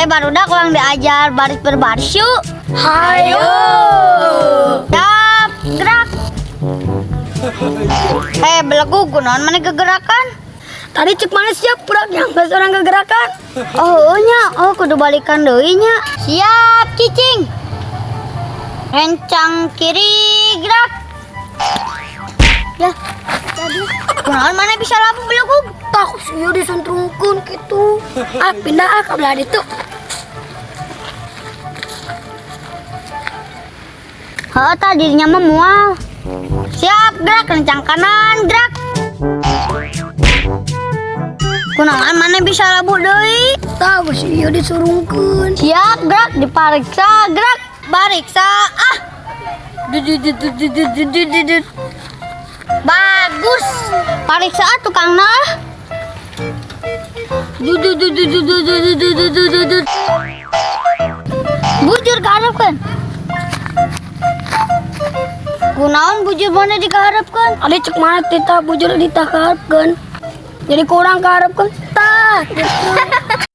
Barudak orang diajar baris berbaris yuk. Hayo. Siap, gerak. Belagu gunaon mana kegerakan? Tadi cek mana siap purak yang gak seorang kegerakan. Kudu balikan deui nya. Siap, cicing. Rencang kiri, gerak. Ya, tadi. Kunaon mana bisa labu belagu? Takut sih disentrungkeun gitu. Pindah ke belah ditu. Tadinya memual. Siap, gerak. Rencang kanan, gerak. Kunaon mana bisa labu deui? Tahu sih disurungkeun. Siap, gerak. Dipariksa, gerak. Bariksa. Bagus. Pariksa tukang nah. Bujur kaharepkeun. Kunaon bujur mana dikaharepkeun? Tadi cek mana tita bujur ditaharepkeun. Jadi kurang kaharepkeun. Tah. Gitu.